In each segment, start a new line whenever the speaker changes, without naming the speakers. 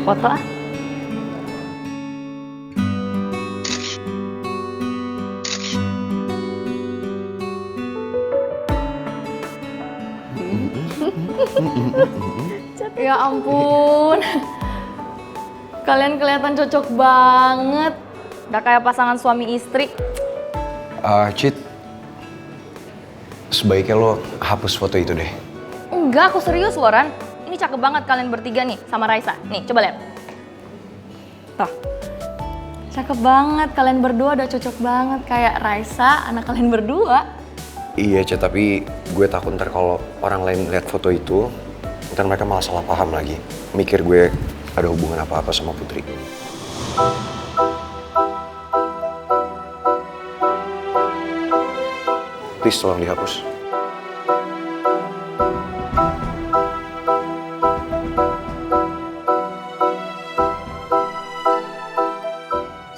Foto ah. Ya ampun. Kalian kelihatan cocok banget. Udah kayak pasangan suami istri.
Cid, sebaiknya lo hapus foto itu deh.
Enggak, aku serius Loran. Ini cakep banget kalian bertiga nih sama Raisa. Nih, coba lihat. Tuh. Cakep banget, kalian berdua udah cocok banget. Kayak Raisa, anak kalian berdua.
Iya, Cid, tapi gue takut ntar kalau orang lain lihat foto itu, ntar mereka malah salah paham lagi. Mikir gue ada hubungan apa-apa sama Putri. Please, tolong dihapus.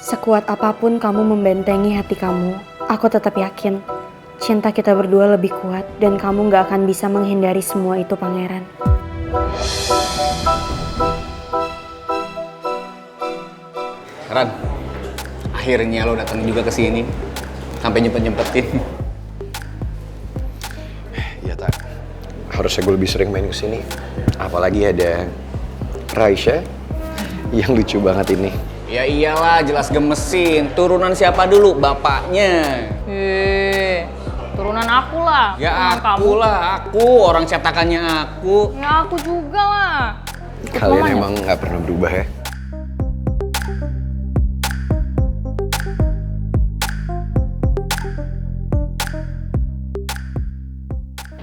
Sekuat apapun kamu membentengi hati kamu, aku tetap yakin cinta kita berdua lebih kuat dan kamu gak akan bisa menghindari semua itu, Pangeran.
Ran, akhirnya lo datang juga ke sini sampai nyempet-nyempetin.
Iya, Tak. Harusnya gue lebih sering main kesini. Apalagi ada Raisa yang lucu banget ini.
Ya iyalah, jelas gemesin. Turunan siapa dulu? Bapaknya.
Turunan aku lah.
Ya
Turunan
aku lah, aku. Orang cetakannya aku.
Ya aku juga lah.
Kalian
mamanya.
emang nggak pernah berubah ya?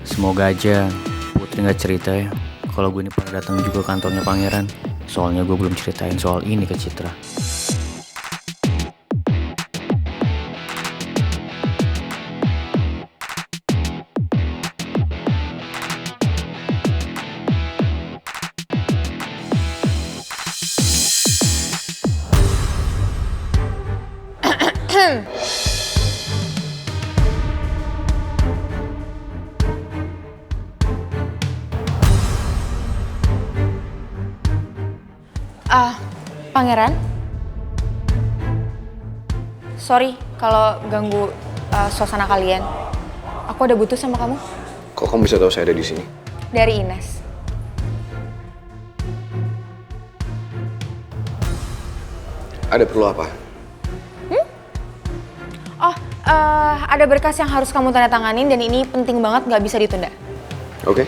Semoga aja Putri nggak cerita ya kalau gue ini pernah datang juga ke kantornya Pangeran. Soalnya gue belum ceritain soal ini ke Citra.
Pangeran? Sorry kalau ganggu suasana kalian. Aku ada butuh sama kamu.
Kok kamu bisa tahu saya ada di sini?
Dari Ines.
Ada perlu apa?
Ada berkas yang harus kamu tanda tanganin dan ini penting banget, nggak bisa ditunda.
Oke.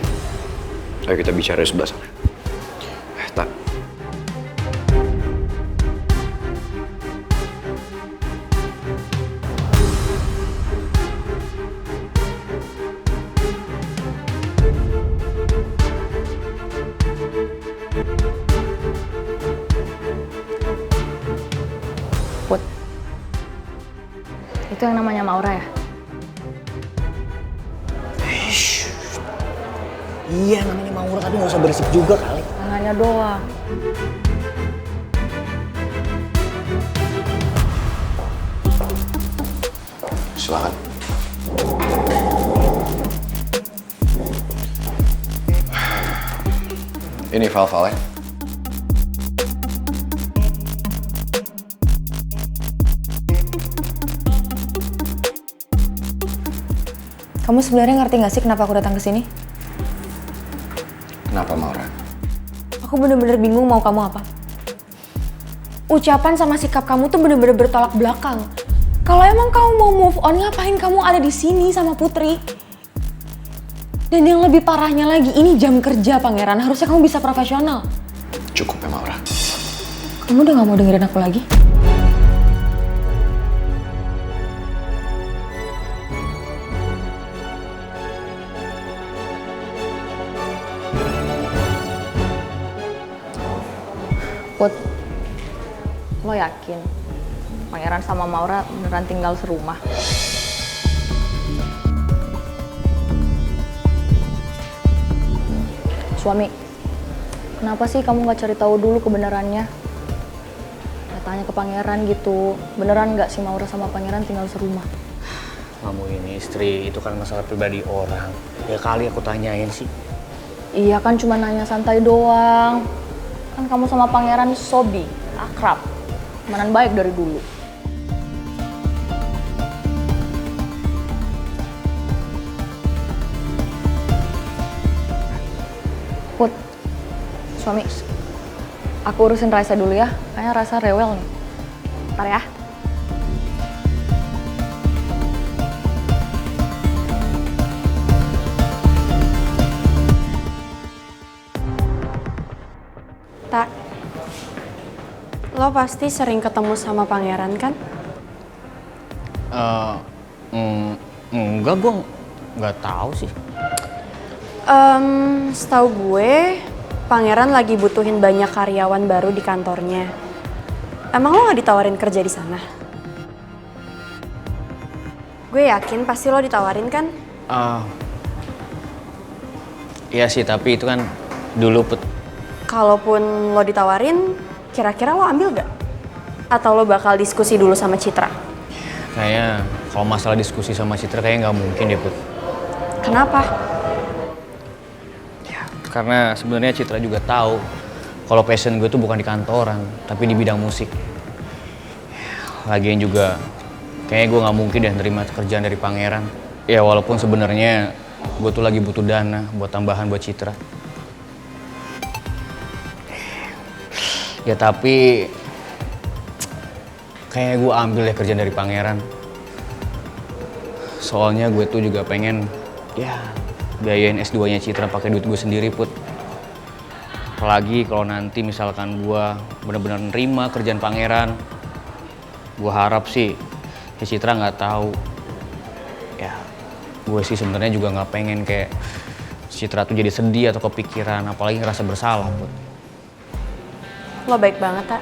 Ayo kita bicara di sebelah sana. Tak.
Put. Itu yang namanya Maura ya?
Iya, namanya Maura, tapi nggak usah berisik juga kali.
Tangannya doang.
Silakan. Ini file-file.
Kamu sebenarnya ngerti nggak sih kenapa aku datang ke sini?
Kenapa, Maura?
Aku bener-bener bingung mau kamu apa. Ucapan sama sikap kamu tuh bener-bener bertolak belakang. Kalau emang kamu mau move on, ngapain kamu ada di sini sama Putri? Dan yang lebih parahnya lagi, ini jam kerja Pangeran. Harusnya kamu bisa profesional.
Cukup ya, Maura.
Kamu udah gak mau dengerin aku lagi?
Put, lo yakin Pangeran sama Maura beneran tinggal serumah? Suami, kenapa sih kamu gak cari tahu dulu kebenarannya? Ya, tanya ke Pangeran gitu, beneran gak sih Maura sama Pangeran tinggal serumah?
Kamu ini istri, itu kan masalah pribadi orang. Ya kali aku tanyain sih.
Iya kan cuma nanya santai doang. Kan kamu sama pangeran sobi, akrab. Temenan baik dari dulu. Put, suami, aku urusin Raisa dulu ya. Kayaknya Raisa rewel nih. Ntar ya.
Tak, lo pasti sering ketemu sama pangeran kan?
Enggak, gue nggak tahu sih.
Setahu gue, pangeran lagi butuhin banyak karyawan baru di kantornya. Emang lo nggak ditawarin kerja di sana? Gue yakin pasti lo ditawarin kan?
Iya sih, tapi itu kan dulu Put.
Kalaupun lo ditawarin, kira-kira lo ambil gak? Atau lo bakal diskusi dulu sama Citra?
Kayaknya kalau masalah diskusi sama Citra kayaknya nggak mungkin deh Put.
Kenapa?
Karena sebenarnya Citra juga tahu kalau passion gue tuh bukan di kantoran, tapi di bidang musik. Lagian juga kayaknya gue nggak mungkin deh nerima kerjaan dari pangeran. Ya walaupun sebenarnya gue tuh lagi butuh dana buat tambahan buat Citra. Ya tapi kayaknya gue ambil ya kerjaan dari pangeran. Soalnya gue tuh juga pengen ya biayain S2-nya Citra pakai duit gue sendiri Put. Apalagi kalau nanti misalkan gue bener-bener nerima kerjaan pangeran, gue harap sih ya Citra nggak tahu. Ya gue sih sebenarnya juga nggak pengen kayak Citra tuh jadi sedih atau kepikiran, apalagi ngerasa bersalah Put.
Lo baik banget, Tak.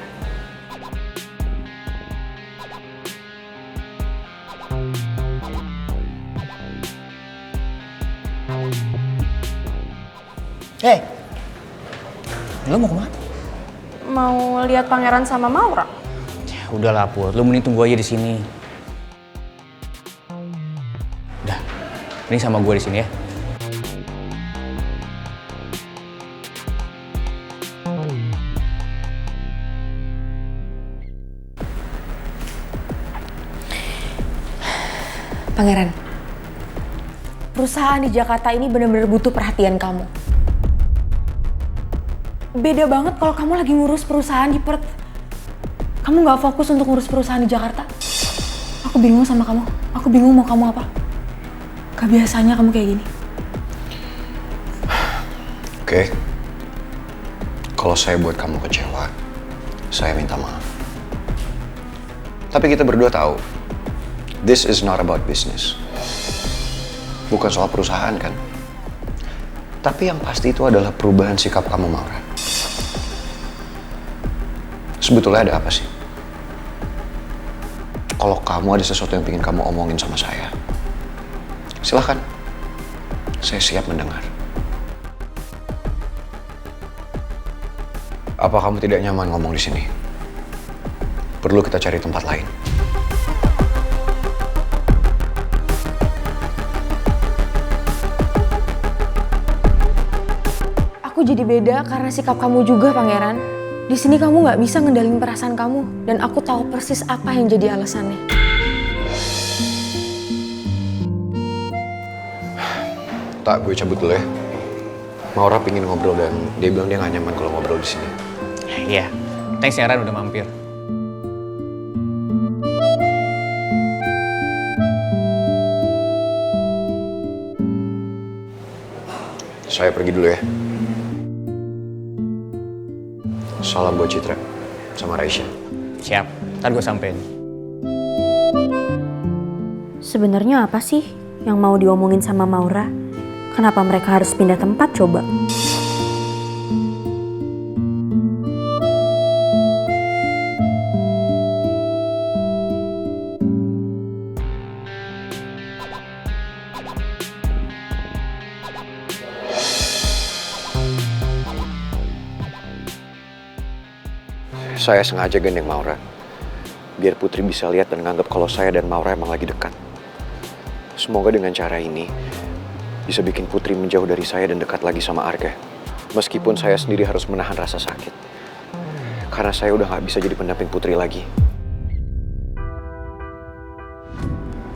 Hey, lo mau kemana?
Mau lihat pangeran sama Maura?
Ya udahlah Put, lo mending tunggu aja di sini. Udah, ini sama gue di sini ya.
Pangeran, perusahaan di Jakarta ini benar-benar butuh perhatian kamu. Beda banget kalau kamu lagi ngurus perusahaan di Perth. Kamu nggak fokus untuk ngurus perusahaan di Jakarta. Aku bingung sama kamu. Aku bingung mau kamu apa. Gak biasanya kamu kayak gini.
Oke. Kalau saya buat kamu kecewa, saya minta maaf. Tapi kita berdua tahu, this is not about business. Bukan soal perusahaan kan? Tapi yang pasti itu adalah perubahan sikap kamu, Maura. Sebetulnya ada apa sih? Kalau kamu ada sesuatu yang ingin kamu omongin sama saya, silahkan. Saya siap mendengar. Apa kamu tidak nyaman ngomong di sini? Perlu kita cari tempat lain.
Aku jadi beda karena sikap kamu juga, Pangeran. Di sini kamu nggak bisa ngendalin perasaan kamu, dan aku tahu persis apa yang jadi alasannya.
Tak, gue cabut dulu ya. Maura pingin ngobrol dan dia bilang dia nggak nyaman kalau ngobrol di sini.
Iya, thanks ya Ran udah mampir.
Saya pergi dulu ya. Salam buat Citra sama Raisya.
Siap, ntar gue sampein.
Sebenarnya apa sih yang mau diomongin sama Maura? Kenapa mereka harus pindah tempat coba?
Saya sengaja gandeng Maura, biar Putri bisa lihat dan nganggap kalau saya dan Maura emang lagi dekat. Semoga dengan cara ini, bisa bikin Putri menjauh dari saya dan dekat lagi sama Arga. Meskipun saya sendiri harus menahan rasa sakit. Karena saya udah gak bisa jadi pendamping Putri lagi.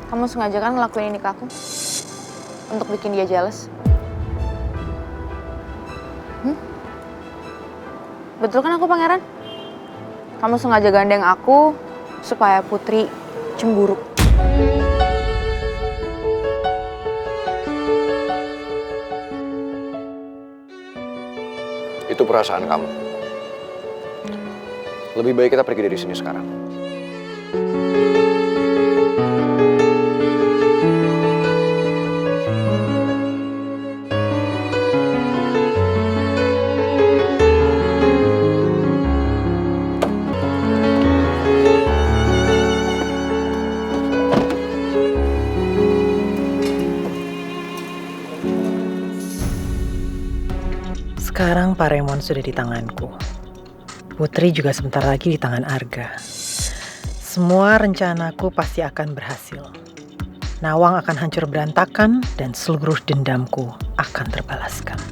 Kamu sengaja kan ngelakuin ini ke aku? Untuk bikin dia jealous? Betul kan aku pangeran? Kamu sengaja gandeng aku supaya Putri cemburu.
Itu perasaan kamu. Lebih baik kita pergi dari sini sekarang.
Sekarang Pak Raymond sudah di tanganku. Putri juga sebentar lagi di tangan Arga. Semua rencanaku pasti akan berhasil. Nawang akan hancur berantakan dan seluruh dendamku akan terbalaskan.